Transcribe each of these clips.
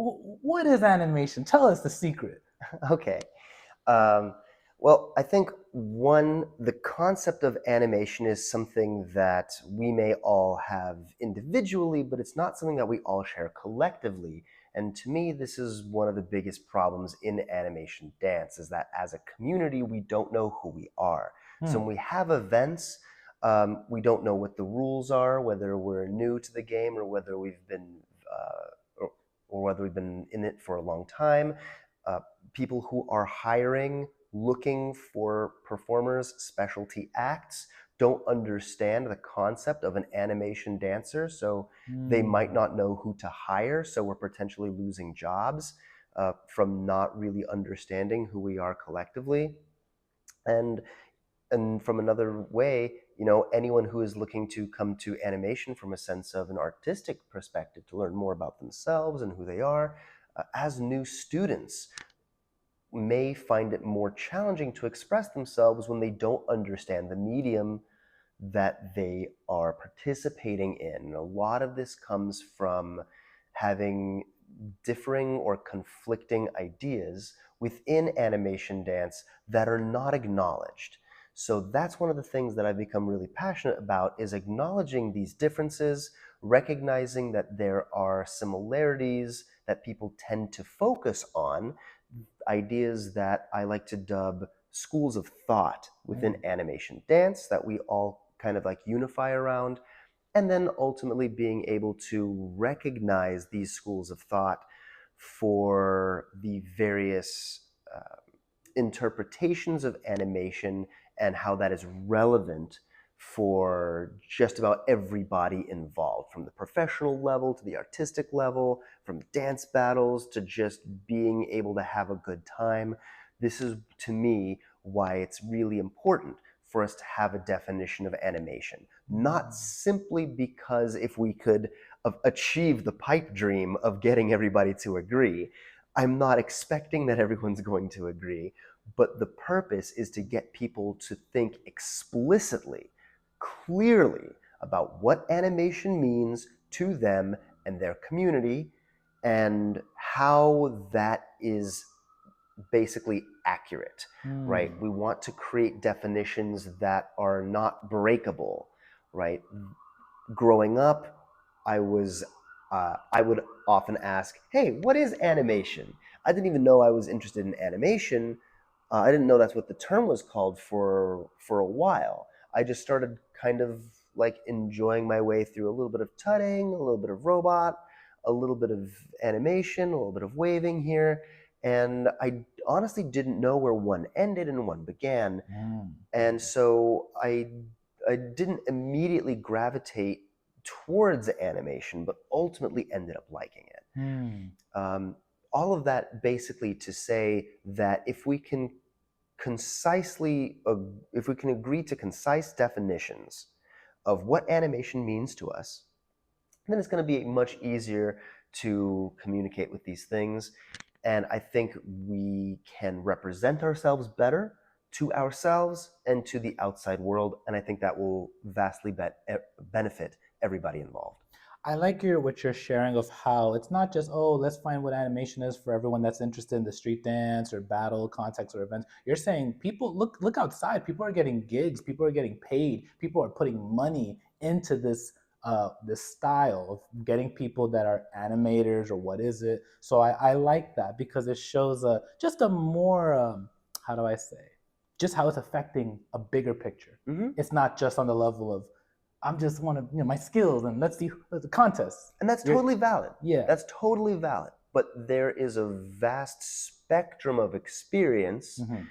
What is animation? Tell us the secret. Okay. Um, well, I think the concept of animation is something that we may all have individually, but it's not something that we all share collectively. And to me, this is one of the biggest problems in animation dance is that as a community, we don't know who we are. So Hmm. when we have events, we don't know what the rules are, whether we're new to the game or whether we've been or whether we've been in it for a long time. Uh, People who are hiring, looking for performers, specialty acts, don't understand the concept of an animation dancer. So they might Hmm. not know who to hire. So we're potentially losing jobs from not really understanding who we are collectively. And and from another way, anyone who is looking to come to animation from a sense of an artistic perspective to learn more about themselves and who they are, as new students, may find it more challenging to express themselves when they don't understand the medium that they are participating in. And a lot of this comes from having differing or conflicting ideas within animation dance that are not acknowledged. So that's one of the things that I've become really passionate about is acknowledging these differences, recognizing that there are similarities that people tend to focus on, ideas that I like to dub schools of thought within Hmm. animation dance that we all kind of like unify around, and then ultimately being able to recognize these schools of thought for the various interpretations of animation and how that is relevant for just about everybody involved, from the professional level to the artistic level, from dance battles to just being able to have a good time. This is, to me, why it's really important for us to have a definition of animation. Not Hmm. simply because if we could achieve the pipe dream of getting everybody to agree, I'm not expecting that everyone's going to agree, but the purpose is to get people to think explicitly, clearly about what animation means to them and their community and how that is basically accurate, right? Hmm. We want to create definitions that are not breakable, right? Growing up, I would often ask, "Hey, what is animation?" I didn't even know I was interested in animation. I didn't know that's what the term was called for a while. I just started kind of like enjoying my way through a little bit of tutting, a little bit of robot, a little bit of animation, a little bit of waving here, and I honestly didn't know where one ended and one began. Hmm. And so I didn't immediately gravitate towards animation, but ultimately ended up liking it. Hmm. Um, all of that basically to say that concisely, if we can agree to concise definitions of what animation means to us, then it's going to be much easier to communicate with these things. And I think we can represent ourselves better to ourselves and to the outside world. And I think that will vastly benefit everybody involved. I like what you're sharing of how it's not just, oh, let's find what animation is for everyone that's interested in the street dance or battle context or events. You're saying people look outside. People are getting gigs. People are getting paid. People are putting money into this style of getting people that are animators or what is it. So I like that because it shows just a more how do I say, just how it's affecting a bigger picture. Mm-hmm. It's not just on the level of I'm just want to my skills and let's see the contest. And that's You're totally valid. yeah. That's totally valid. But there is a vast spectrum of experience Hmm.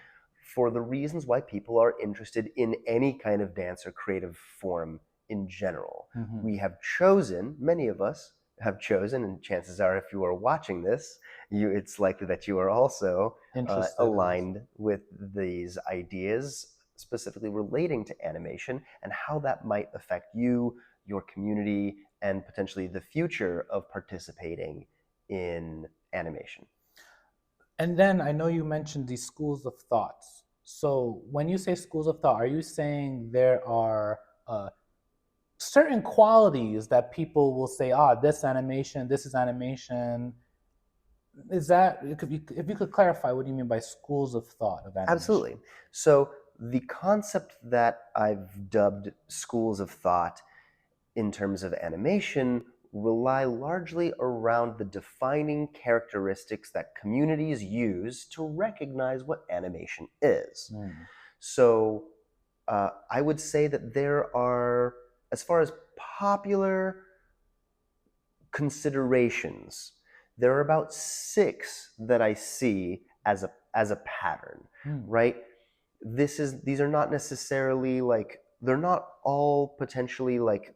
for the reasons why people are interested in any kind of dance or creative form in general. Hmm. We have chosen, many of us have chosen, and chances are, if you are watching this, it's likely that you are also Interested in this. aligned with these ideas, specifically relating to animation and how that might affect you, your community, and potentially the future of participating in animation. And then I know you mentioned these schools of thoughts. So when you say schools of thought, are you saying there are certain qualities that people will say, ah, this is animation, is that if you could clarify what do you mean by schools of thought of animation? Absolutely. So the concept that I've dubbed schools of thought in terms of animation rely largely around the defining characteristics that communities use to recognize what animation is. Mm. So I would say that there are, as far as popular considerations, there are about six that I see as a pattern, Mm. right? These are not necessarily like, they're not all potentially like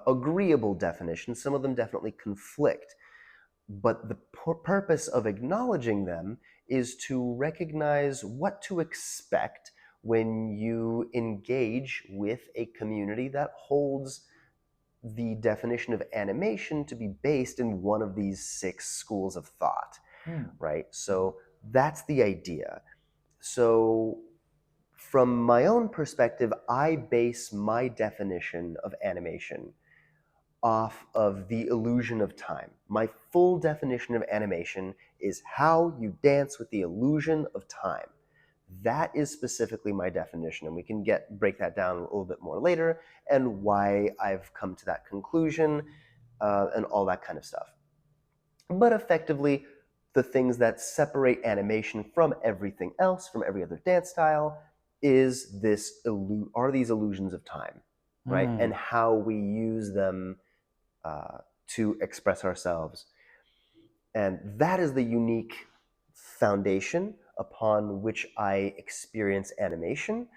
agreeable definitions. Some of them definitely conflict, but the purpose of acknowledging them is to recognize what to expect when you engage with a community that holds the definition of animation to be based in one of these six schools of thought, Mm. right? So that's the idea. So, from my own perspective, I base my definition of animation off of the illusion of time. My full definition of animation is how you dance with the illusion of time. That is specifically my definition, and we can break that down a little bit more later, and why I've come to that conclusion, and all that kind of stuff. But effectively, the things that separate animation from everything else, from every other dance style, are these illusions of time, right? And Mm. how we use them to express ourselves. And that is the unique foundation upon which I experience animation.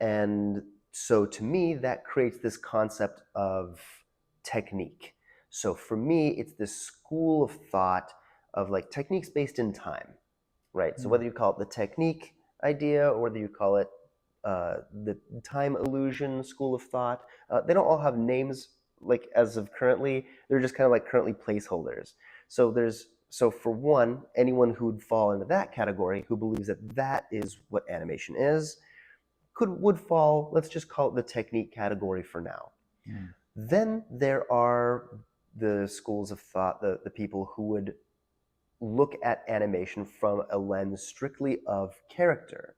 And so to me, that creates this concept of technique. So for me, it's this school of thought of like techniques based in time, right? So Mm. whether you call it the technique idea or whether you call it the time illusion school of thought, they don't all have names like as of currently. They're just kind of like currently placeholders. So for one, anyone who would fall into that category who believes that that is what animation is would fall, let's just call it the technique category for now. Mm. Then there are the schools of thought, the people who would look at animation from a lens strictly of character,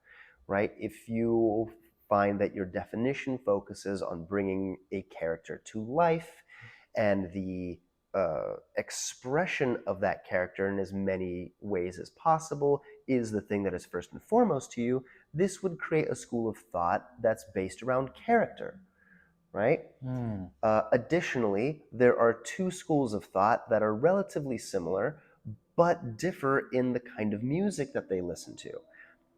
right? If you find that your definition focuses on bringing a character to life and the expression of that character in as many ways as possible is the thing that is first and foremost to you, this would create a school of thought that's based around character, right? Mm. Additionally, there are two schools of thought that are relatively similar but differ in the kind of music that they listen to.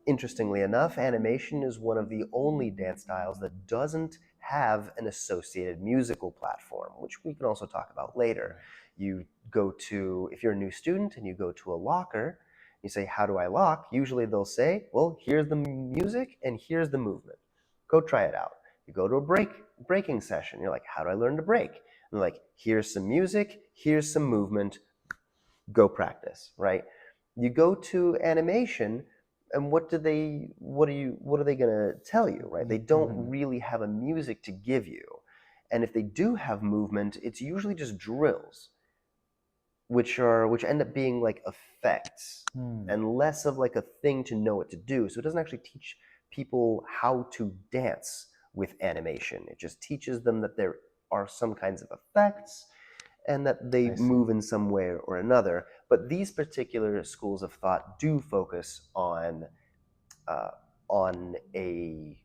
Interestingly enough, animation is one of the only dance styles that doesn't have an associated musical platform, which we can also talk about later. Right. If you're a new student and you go to a locker, you say, "How do I lock?" Usually they'll say, "Well, here's the music and here's the movement. Go try it out." You go to a breaking session, you're like, "How do I learn to break?" And they're like, "Here's some music, here's some movement, go practice," right? You go to animation, and what are they going to tell you, right? They don't Mm-hmm. really have a music to give you. And if they do have movement, it's usually just drills, which end up being like effects Mm. and less of like a thing to know what to do. So it doesn't actually teach people how to dance with animation. It just teaches them that there are some kinds of effects and that they I see. move in some way or another. But these particular schools of thought do focus uh, on a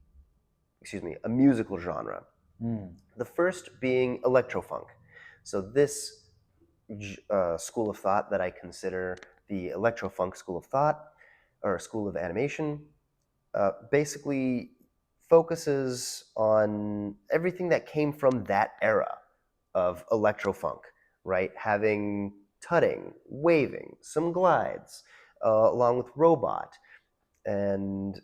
musical genre. Mm. The first being electrofunk. So this school of thought that I consider the electrofunk school of thought or school of animation basically focuses on everything that came from that era of electrofunk, right? Having tutting, waving, some glides, along with robot and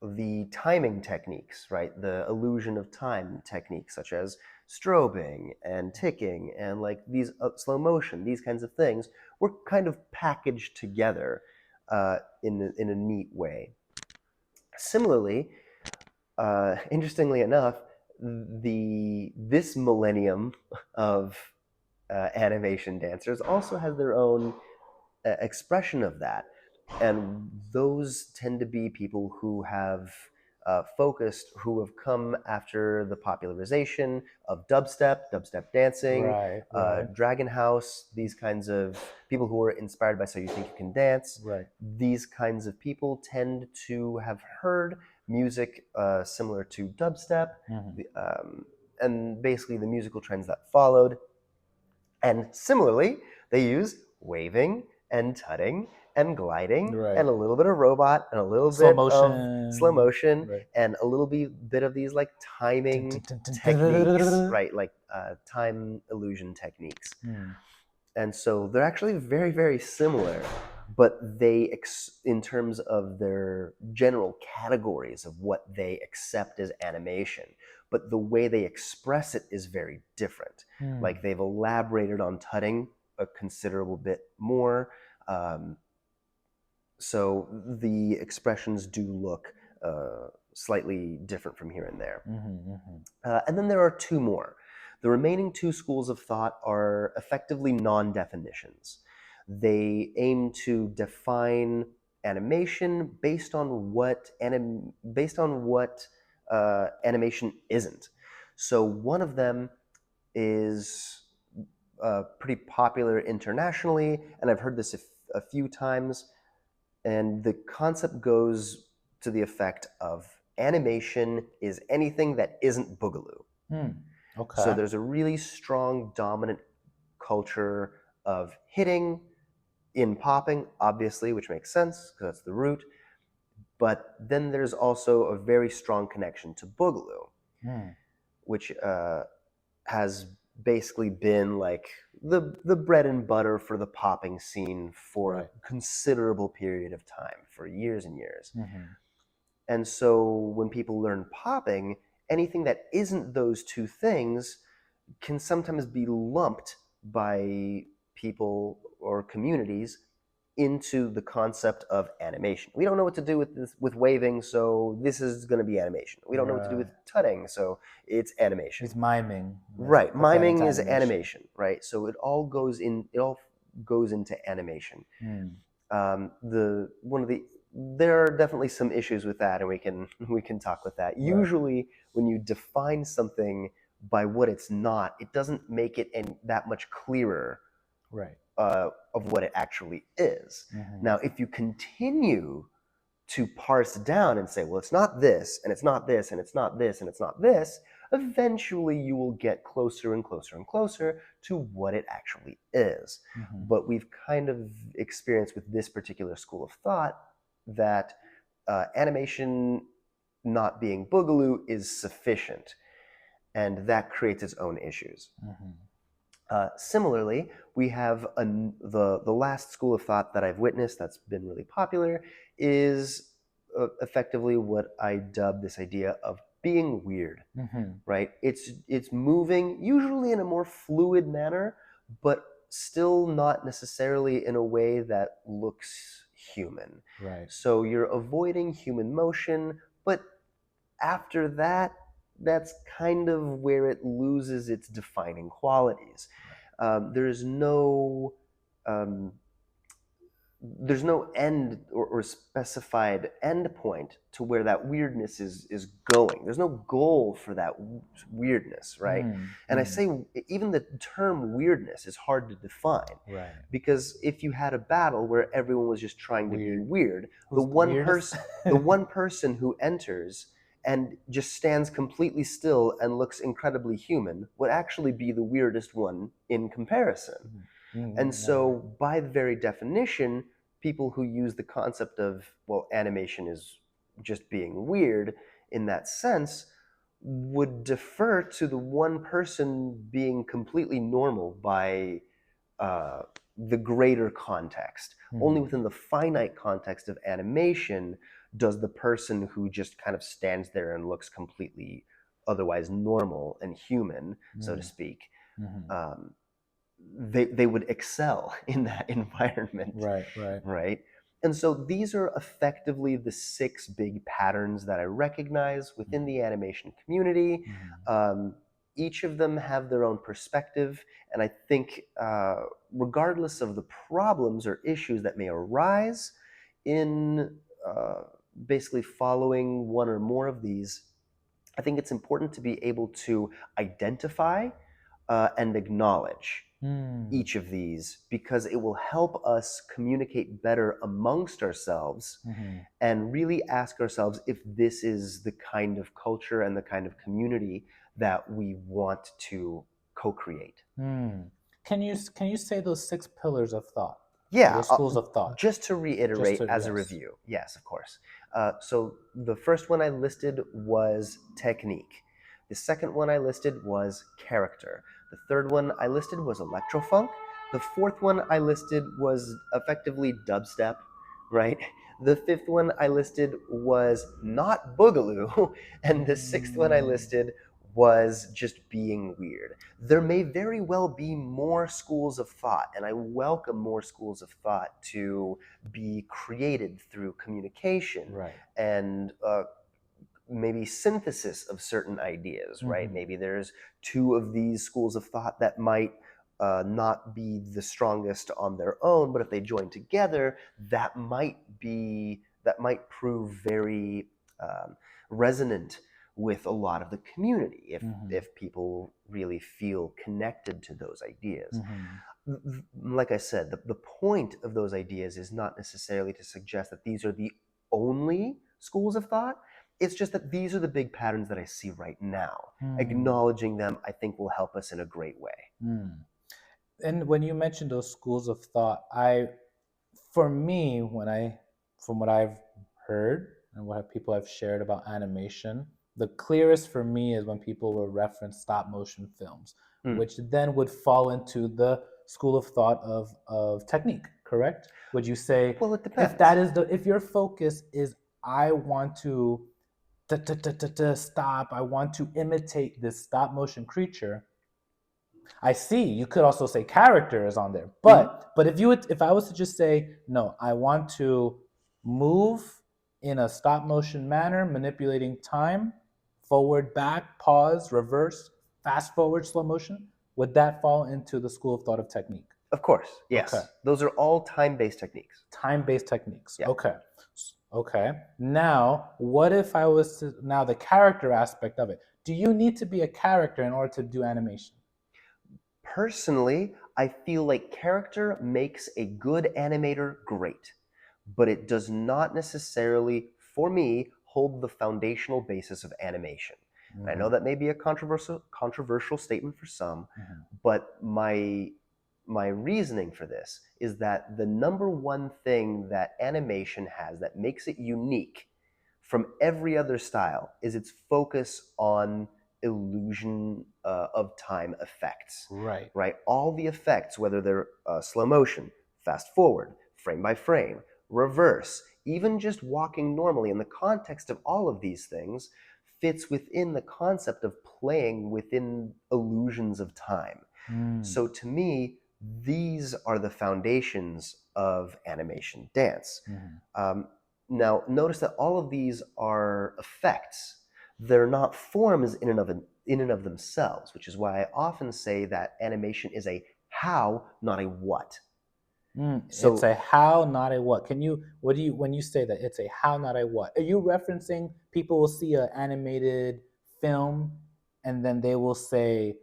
the timing techniques, right? The illusion of time techniques, such as strobing and ticking and like these slow motion, these kinds of things, were kind of packaged together in a neat way. Similarly, interestingly enough, this millennium of animation dancers also has their own expression of that. And those tend to be people who have who have come after the popularization of dubstep dancing, Right, right, Dragon House, these kinds of people who are inspired by So You Think You Can Dance. right. These kinds of people tend to have heard music similar to dubstep, Hmm. and basically the musical trends that followed. And similarly, they use waving and tutting and gliding Right. and a little bit of robot and a little Slow bit of slow motion. motion Right. and a little bit of these like Dun, dun, timing dun, dun, dun, dun, dun, techniques, dun. right? Like time illusion techniques. Hmm. And so they're actually very, very similar, but in terms of their general categories of what they accept as animation, but the way they express it is very different. Hmm. Like they've elaborated on tutting a considerable bit more. Um, so the expressions do look slightly different from here and there. And then there are two more. The remaining two schools of thought are effectively non-definitions. They aim to define animation based on what animation isn't. So one of them is pretty popular internationally, and I've heard this a few times. And the concept goes to the effect of animation is anything that isn't Boogaloo. Hmm. So Okay. there's a really strong dominant culture of hitting in popping, obviously, which makes sense because that's the root. But then there's also a very strong connection to Boogaloo, Hmm. which has basically been like the bread and butter for the popping scene for Right. a considerable period of time, for years and years. Hmm. And so when people learn popping, anything that isn't those two things can sometimes be lumped by people or communities into the concept of animation. We don't know what to do with this with waving, so this is going to be animation. We don't know what to do with Right. tutting, so it's animation. He's miming. Let's Right, put that into miming is animation. animation, right? So it all goes in. It all goes into animation. Hmm. The one of the There are definitely some issues with that, and we can talk with that. Right. Usually, when you define something by what it's not, it doesn't make it that much clearer Right. of what it actually is. Hmm. Now, if you continue to parse down and say, well, it's not this, and it's not this, and it's not this, and it's not this, eventually you will get closer and closer and closer to what it actually is. Hmm. But we've kind of experienced with this particular school of thought that animation not being Boogaloo is sufficient, and that creates its own issues. Hmm. Similarly, we have the last school of thought that I've witnessed that's been really popular is effectively what I dub this idea of being weird, Hmm. right? It's moving usually in a more fluid manner, but still not necessarily in a way that looks human. Right. So you're avoiding human motion, but after that, that's kind of where it loses its defining qualities. There's no um, there's no end or specified end point to where that weirdness is going. There's no goal for that weirdness, right? And I say even the term weirdness is hard to define Right. because if you had a battle where everyone was just trying to be Weird. weird, Who's the weirdest? the one person who enters and just stands completely still and looks incredibly human would actually be the weirdest one in comparison. And so, by the very definition, people who use the concept of, well, animation is just being weird in that sense would defer to the one person being completely normal by the greater context. Only within the finite context of animation does the person who just kind of stands there and looks completely otherwise normal and human, so to speak, they would excel in that environment. Right. Right. Right? And so these are effectively the six big patterns that I recognize within the animation community. each of them have their own perspective, and I think regardless of the problems or issues that may arise in basically following one or more of these, I think it's important to be able to identify and acknowledge Mm. each of these, because it will help us communicate better amongst ourselves Hmm. and really ask ourselves if this is the kind of culture and the kind of community that we want to co-create. Mm. Can you say those 6 pillars of thought, or Yeah, those schools of thought? just to Just reiterate to as a yes. review. Yes, of course. So the first one I listed was technique. The second one I listed was character. The third one I listed was electrofunk. The fourth one I listed was effectively dubstep, right? The fifth one I listed was not boogaloo. And the sixth one I Mm. listed was just being weird. There may very well be more schools of thought, and I welcome more schools of thought to be created through communication Right. and maybe synthesis of certain ideas, right? Hmm. Maybe there's two of these schools of thought that might not be the strongest on their own, but if they join together, that might prove very resonant with a lot of the community Hmm. if people really feel connected to those ideas. Hmm. Like I said, the point of those ideas is not necessarily to suggest that these are the only schools of thought. It's just that these are the big patterns that I see right now. Mm. Acknowledging them, I think, will help us in a great way. Mm. And when you mentioned those schools of thought, for me, from what I've heard and what people have shared about animation, the clearest for me is when people will reference stop motion films, Mm. which then would fall into the school of thought of technique, correct? Would you say, Well, it if depends. that is if your focus is, I want to stop, I want to imitate this stop motion creature, I see. You could also say character is on there, Mhm. but if I was to just say no, I want to move in a stop motion manner, manipulating time, forward, back, pause, reverse, fast forward, slow motion, would that fall into the school of thought of technique? Of course, Okay, yes. Those are all time-based techniques. time-based techniques. Yeah. Okay, okay. Now, what if I was to now the character aspect of it? Do you need to be a character in order to do animation? Personally, I feel like character makes a good animator great, but it does not necessarily, for me, hold the foundational basis of animation. And I know Mhm, that may be a controversial statement for some, mhm, but my reasoning for this is that the number one thing that animation has that makes it unique from every other style is its focus on illusion of time effects, right. right? All the effects, whether they're slow motion, fast forward, frame by frame, reverse, even just walking normally, in the context of all of these things, fits within the concept of playing within illusions of time. Mm. So to me, these are the foundations of animation dance. Mhm. Um, Now, notice that all of these are effects. They're not forms in and of themselves, which is why I often say that animation is a how, not a what. It's So, a how, not a what. What do you, when you say that it's a how, not a what? Are you referencing people will see an animated film and then they will say,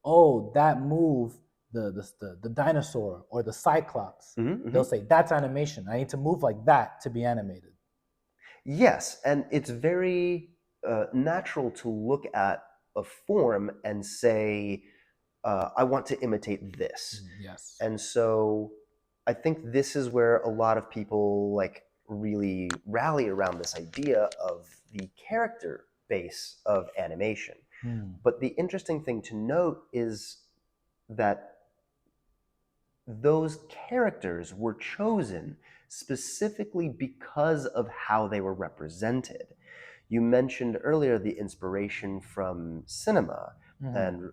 oh, that move, the dinosaur or the cyclops. mhm, They'll mhm. say, that's animation. I need to move like that to be animated. Yes, and it's very natural to look at a form and say, I want to imitate this. Yes. And so I think this is where a lot of people like really rally around this idea of the character base of animation. Hmm. But the interesting thing to note is that those characters were chosen specifically because of how they were represented. You mentioned earlier the inspiration from cinema Hmm. and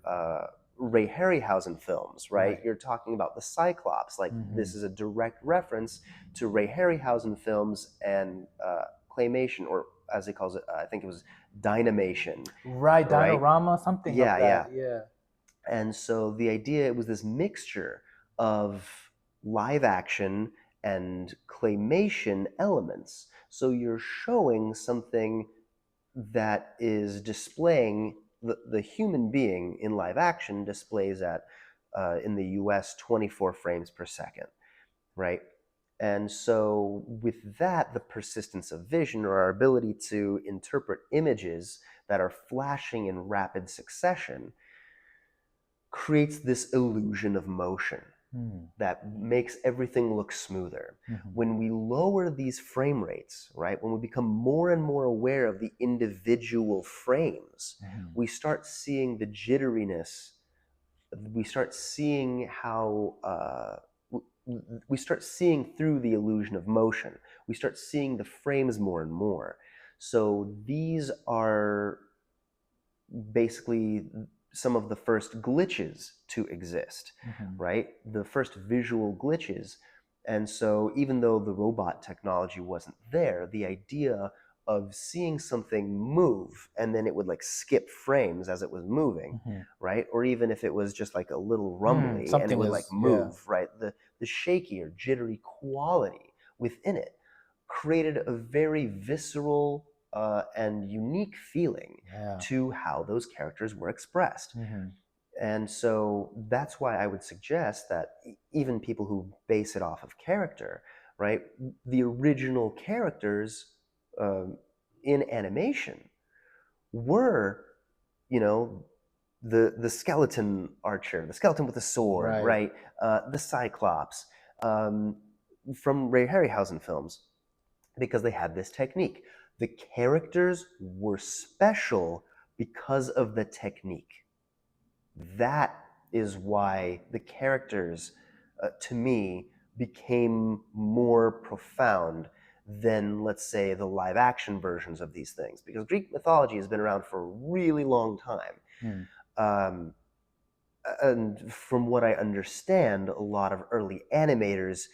Ray Harryhausen films, right? Right. You're talking about the Cyclops. Like, this Hmm. is a direct reference to Ray Harryhausen films and claymation, or as he calls it, I think it was Dynamation, Right, right? Dinorama, something of Yeah, yeah. that. Yeah. And so the idea, it was this mixture of live action and claymation elements. So you're showing something that is displaying the human being in live action displays at in the US 24 frames per second, right? And so with that, the persistence of vision, or our ability to interpret images that are flashing in rapid succession, creates this illusion of motion Mm. that makes everything look smoother. Mhm. When we lower these frame rates, right, when we become more and more aware of the individual frames, Mhm. we start seeing the jitteriness. We start seeing how we start seeing through the illusion of motion. We start seeing the frames more and more. So these are basically some of the first glitches to exist, Mhm. right? The first visual glitches. And so even though the robot technology wasn't there, the idea of seeing something move and then it would like skip frames as it was moving, Mhm. right? Or even if it was just like a little Mm, rumbly and it something would like is, yeah. move, right? The shaky or jittery quality within it created a very visceral and unique feeling Yeah. to how those characters were expressed. Mhm. And so that's why I would suggest that even people who base it off of character, right, the original characters um, in animation were, you know, the skeleton archer, the skeleton with the sword, Right. right, the Cyclops um, from Ray Harryhausen films, because they had this technique. The characters were special because of the technique. That is why the characters, to me, became more profound than, let's say, the live action versions of these things. Because Greek mythology has been around for a really long time. Mm. Um, and from what I understand, a lot of early animators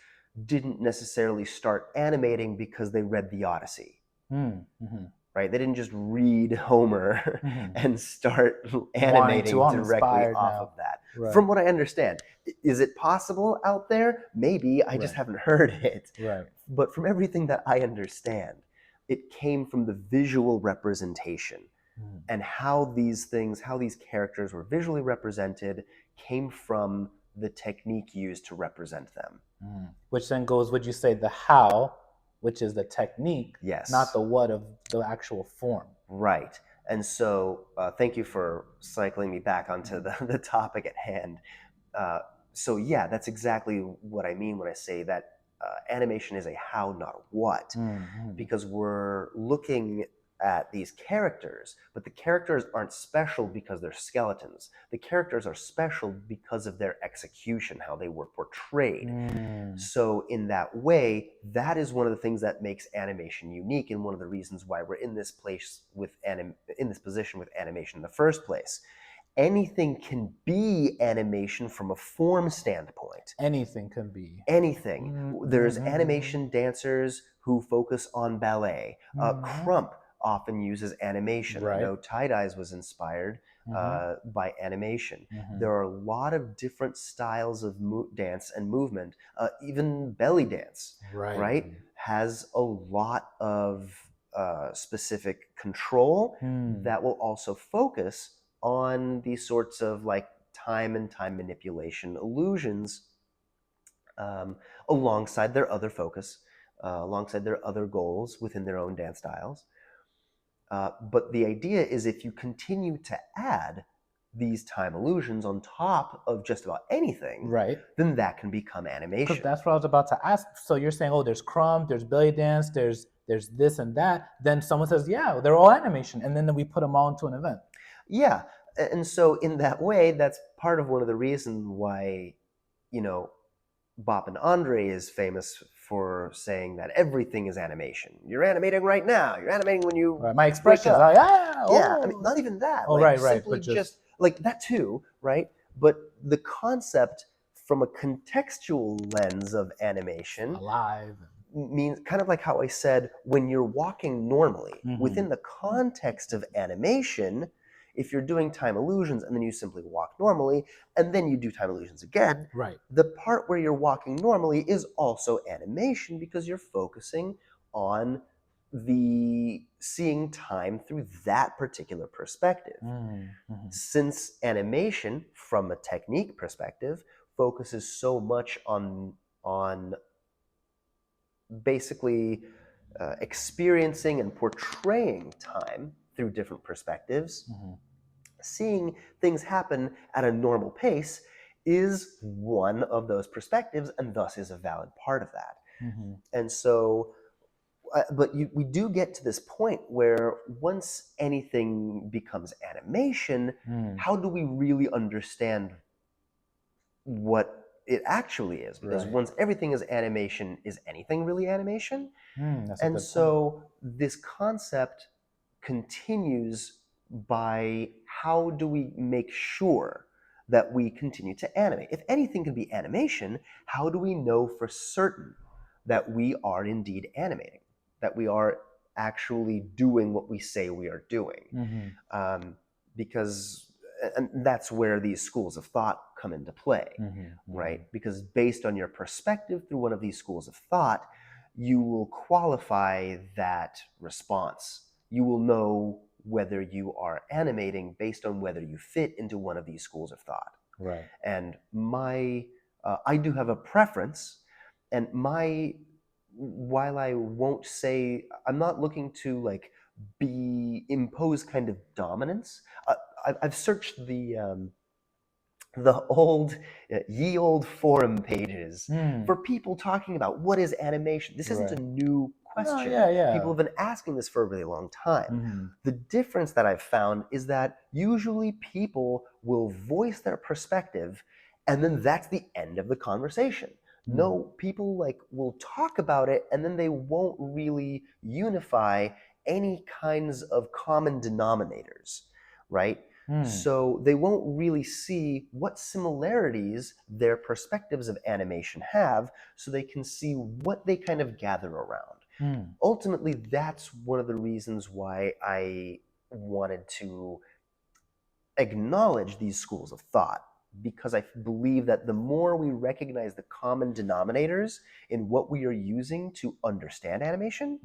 didn't necessarily start animating because they read the Odyssey, Mm. Mhm. right? They didn't just read Homer Mhm. and start Wanting to, animating I'm directly inspired off of now. that. Right. From what I understand, is it possible out there? Maybe, I just Right. haven't heard it. Right. But from everything that I understand, it came from the visual representation Mm. and how these things, how these characters were visually represented, came from the technique used to represent them. Mm. Which then goes, would you say the how, which is the technique, not Yes, the what of the actual form? right. And so, thank you for cycling me back onto Mhm. the topic at hand. Uh, so, yeah, that's exactly what I mean when I say that animation is a how, not a what, Mhm. because we're looking at these characters, but the characters aren't special because they're skeletons. The characters are special because of their execution, how they were portrayed. Mm. So in that way, that is one of the things that makes animation unique, and one of the reasons why we're in this place with in this position with animation in the first place. Anything can be animation from a form standpoint. Anything can be. Anything. There's Mm-hmm. animation dancers who focus on ballet. Mm-hmm. Crump often uses animation. I Right. know Tie-Dyes was inspired Mm-hmm. by animation. Mm-hmm. There are a lot of different styles of dance and movement. Even belly dance, Right. right, has a lot of specific control Mm. that will also focus on these sorts of like time and time manipulation illusions alongside their other focus, alongside their other goals within their own dance styles. But the idea is if you continue to add these time illusions on top of just about anything, Right. then that can become Because animation. that's what I was about to ask. So you're saying, oh, there's crumb, there's belly dance, there's this and that. Then someone says, yeah, they're all animation, and then we put them all into an event. Yeah. And so in that way, that's part of one of the reasons why, you know, Bob and Andre is famous for saying that everything is animation. You're animating right now. You're animating when you Right. My wake expressions, up. oh, Yeah, I mean, not even that. oh, Like right, simply but just just like that too, right? But the concept from a contextual lens of animation, alive. means kind of like how I said, when you're walking normally, Mm-hmm. within the context of animation, if you're doing time illusions and then you simply walk normally and then you do time illusions again, Right. the part where you're walking normally is also animation because you're focusing on the seeing time through that particular perspective. Mm-hmm. Since animation, from a technique perspective, focuses so much on basically experiencing and portraying time through different perspectives, Mm-hmm. seeing things happen at a normal pace is one of those perspectives and thus is a valid part of that. Mm-hmm. And so, we do get to this point where once anything becomes animation, how do we really understand what it actually is? Because Right. once everything is animation, is anything really animation? That's a And good point. so this concept continues by how do we make sure that we continue to animate? If anything can be animation, how do we know for certain that we are indeed animating, that we are actually doing what we say we are doing? Mm-hmm. Because and that's where these schools of thought come into play, Mm-hmm. right? Because based on your perspective through one of these schools of thought, you will qualify that response. You will know whether you are animating based on whether you fit into one of these schools of thought. Right. And I do have a preference, and while I won't say, I'm not looking to like impose kind of dominance. I've searched the old ye old forum pages for people talking about what is animation. This isn't a Right. new No, question. yeah. People have been asking this for a really long time. Mm-hmm. The difference that I've found is that usually people will voice their perspective and then that's the end of the conversation. No, people like will talk about it and then they won't really unify any kinds of common denominators, right? So they won't really see what similarities their perspectives of animation have, so they can see what they kind of gather around. Ultimately, that's one of the reasons why I wanted to acknowledge these schools of thought, because I believe that the more we recognize the common denominators in what we are using to understand animation,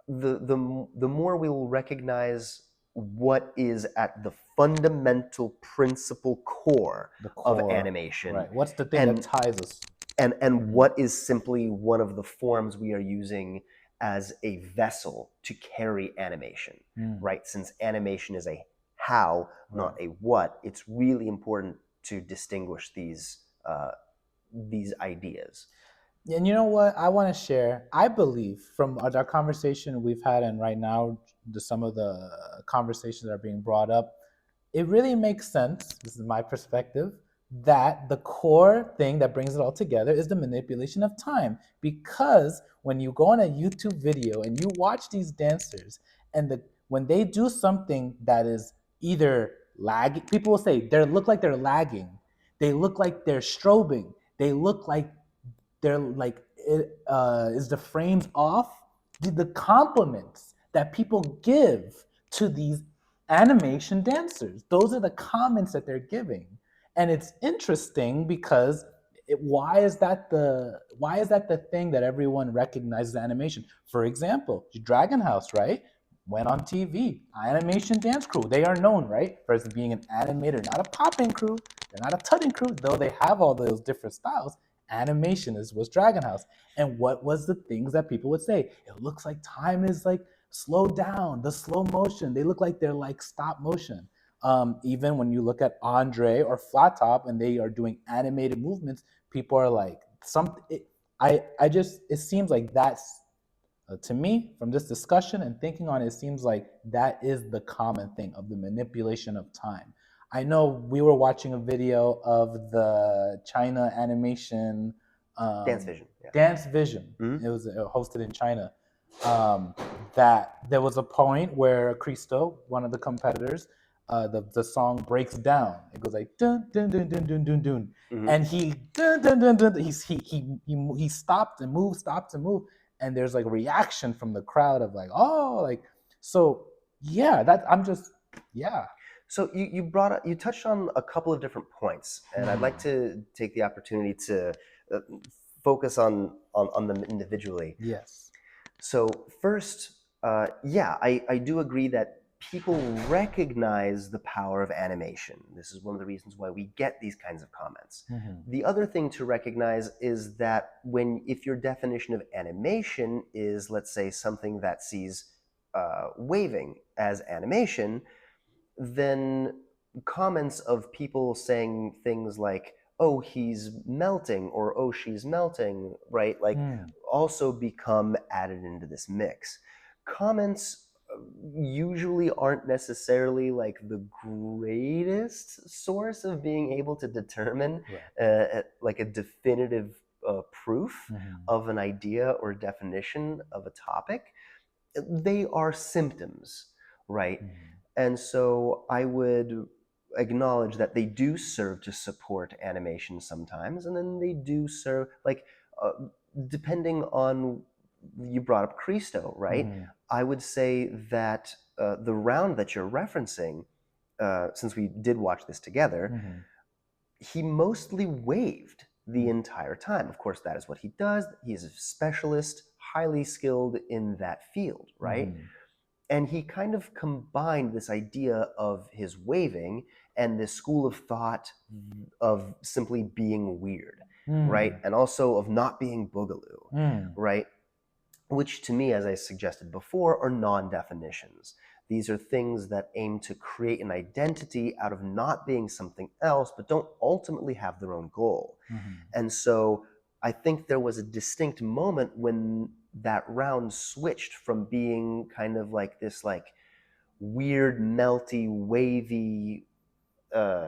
the more we will recognize what is at the fundamental principal core The of core. animation. Right. What's the thing that ties us? And what is simply one of the forms we are using as a vessel to carry animation, right? Since animation is a how, not a what, it's really important to distinguish these ideas. And you know what? I want to share. I believe from our conversation we've had, and right now, some of the conversations that are being brought up, it really makes sense. This is my perspective that the core thing that brings it all together is the manipulation of time. Because when you go on a YouTube video and you watch these dancers, and when they do something that is either lagging, people will say they look like they're lagging, they look like they're strobing, they look like they're like is the frames off, the compliments that people give to these animation dancers, those are the comments that they're giving. And it's interesting because why is that the thing that everyone recognizes animation? For example, Dragon House, right, went on TV, animation dance crew. They are known, right, for being an animator, not a popping crew. They're not a tutting crew, though they have all those different styles. Animation was Dragon House. And what was the things that people would say? It looks like time is like slowed down, the slow motion. They look like they're like stop motion. Even when you look at Andre or Flat Top and they are doing animated movements, people are like, it seems like that's, to me, from this discussion and thinking on it, it seems like that is the common thing of the manipulation of time. I know we were watching a video of the China animation Dance Vision. Yeah. Dance Vision. It was hosted in China. That there was a point where Cristo, one of the competitors, the song breaks down. It goes like dun dun dun dun dun dun dun, Hmm. and he dun dun dun dun. He stopped and moved, stopped and moved, and there's like reaction from the crowd of like, oh, like, so yeah, that I'm just, yeah. So you touched on a couple of different points, and I'd like to take the opportunity to uh, focus on them individually. Yes. So first, yeah, I do agree that people recognize the power of animation. This is one of the reasons why we get these kinds of comments. Mm-hmm. The other thing to recognize is that if your definition of animation is, let's say, something that sees waving as animation, then comments of people saying things like, oh, he's melting, or oh, she's melting, right? Like, also become added into this mix. Comments usually aren't necessarily like the greatest source of being able to determine like a definitive proof of an idea or definition of a topic. They are symptoms, right? And so I would acknowledge that they do serve to support animation sometimes, and then they do serve, like, uh, depending on, you brought up Christo, right? I would say that the round that you're referencing, since we did watch this together, he mostly waved the entire time. Of course, that is what he does. He is a specialist, highly skilled in that field, right? And he kind of combined this idea of his waving and this school of thought of simply being weird, right? And also of not being boogaloo, right? Which to me, as I suggested before, are non-definitions. These are things that aim to create an identity out of not being something else, but don't ultimately have their own goal. And so I think there was a distinct moment when that round switched from being kind of like this like weird, melty, wavy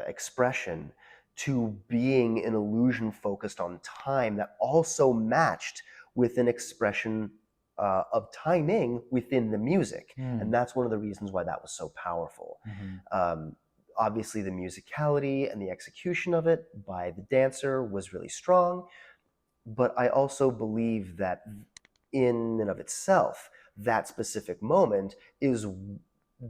expression to being an illusion focused on time that also matched with an expression of timing within the music. And that's one of the reasons why that was so powerful. Obviously, the musicality and the execution of it by the dancer was really strong. But I also believe that in and of itself, that specific moment is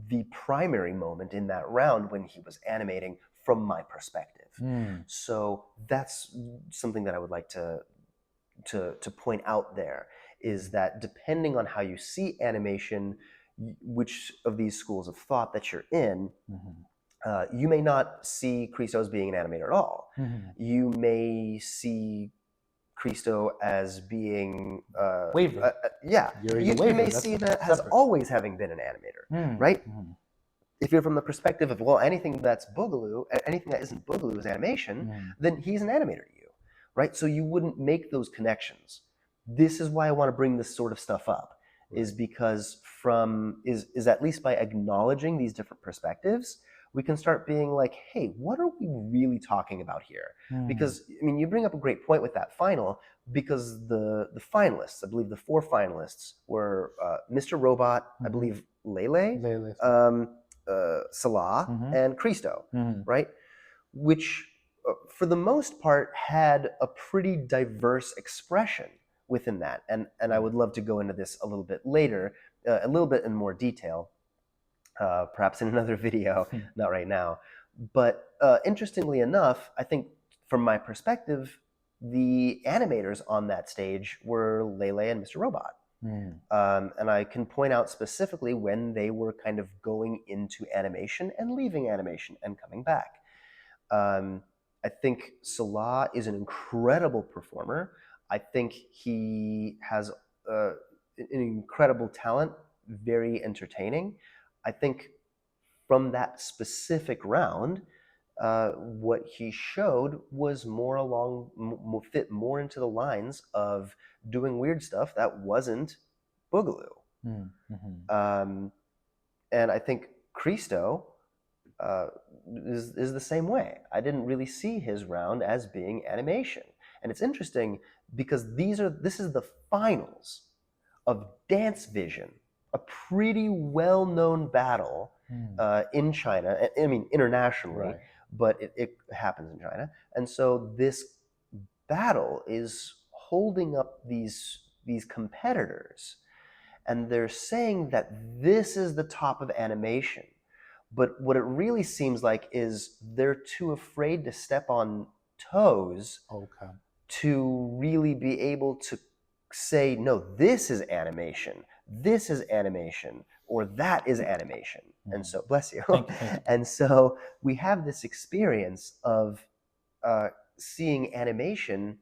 the primary moment in that round when he was animating from my perspective. So that's something that I would like to point out there, is that depending on how you see animation, which of these schools of thought that you're in, you may not see Christo as being an animator at all. You may see Christo as being Waving. yeah, you may see it as always having been an animator, right? If you're from the perspective of, well, anything that's boogaloo, anything that isn't boogaloo is animation, then he's an animator to you, right? So you wouldn't make those connections. This is why I want to bring this sort of stuff up, is because is at least by acknowledging these different perspectives, we can start being like, hey, what are we really talking about here? Because, I mean, you bring up a great point with that final, because the finalists, I believe the 4 finalists were Mr. Robot, I believe Lele, Salah, and Christo, right? Which, for the most part, had a pretty diverse expression within that. And I would love to go into this a little bit later, a little bit in more detail, perhaps in another video, not right now. But interestingly enough, I think from my perspective, the animators on that stage were Lele and Mr. Robot. And I can point out specifically when they were kind of going into animation and leaving animation and coming back. I think Salah is an incredible performer. I think he has an incredible talent, very entertaining. I think from that specific round, what he showed was fit more into the lines of doing weird stuff that wasn't boogaloo. And I think Christo is the same way. I didn't really see his round as being animation. And it's interesting because this is the finals of Dance Vision, a pretty well-known battle in China. I mean, internationally, Right. but it happens in China. And so this battle is holding up these competitors, and they're saying that this is the top of animation. But what it really seems like is they're too afraid to step on toes Okay. to really be able to say, no, this is animation, or that is animation. And so, bless you. Thank you. Thank you. And so we have this experience of seeing animation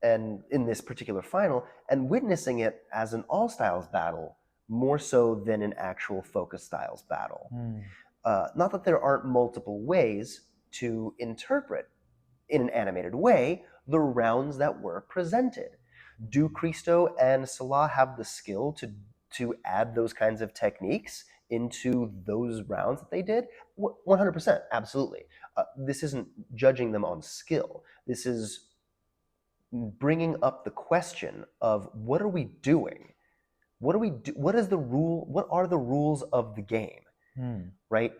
and in this particular final and witnessing it as an all styles battle more so than an actual focus styles battle. Not that there aren't multiple ways to interpret in an animated way the rounds that were presented. Do Christo and Salah have the skill to add those kinds of techniques into those rounds that they did? 100%, absolutely. This isn't judging them on skill. This is bringing up the question of what are we doing? What is the rule? What are the rules of the game? Right?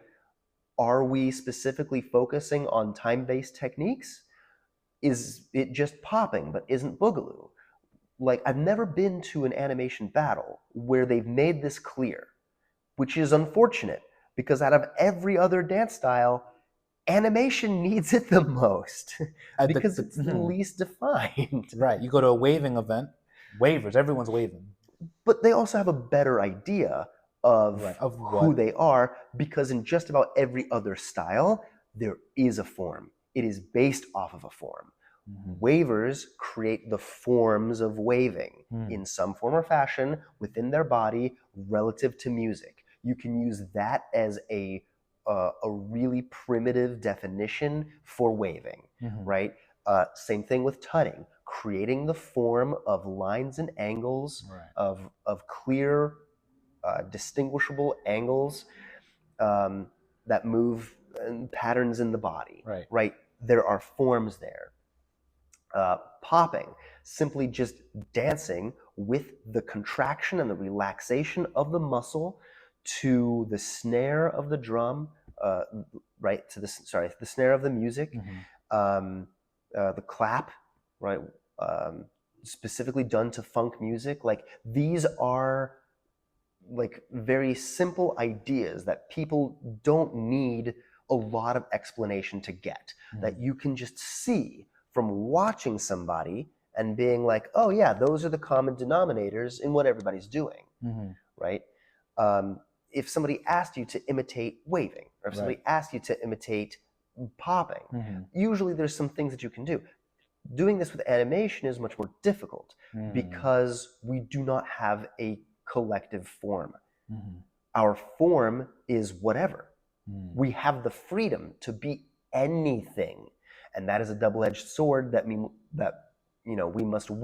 Are we specifically focusing on time-based techniques? Is it just popping but isn't Boogaloo? Like, I've never been to an animation battle where they've made this clear, which is unfortunate because out of every other dance style, animation needs it the most because it's the least defined. Right. You go to a waving event, wavers, everyone's waving. But they also have a better idea of who what? they are because in just about every other style, there is a form. It is based off of a form. Wavers create the forms of waving in some form or fashion within their body relative to music. You can use that as a really primitive definition for waving, right? Same thing with tutting, creating the form of lines and angles, of clear, distinguishable angles that move patterns in the body, right? There are forms there. Popping, simply just dancing with the contraction and the relaxation of the muscle to the snare of the drum, right? To the snare of the music, the clap, right? Specifically done to funk music. Like, these are like very simple ideas that people don't need a lot of explanation to get, that you can just see from watching somebody and being like, oh yeah, those are the common denominators in what everybody's doing, right? If somebody asked you to imitate waving, or if somebody asked you to imitate popping, usually there's some things that you can do. Doing this with animation is much more difficult because we do not have a collective form. Our form is whatever. We have the freedom to be anything. And that is a double-edged sword that we must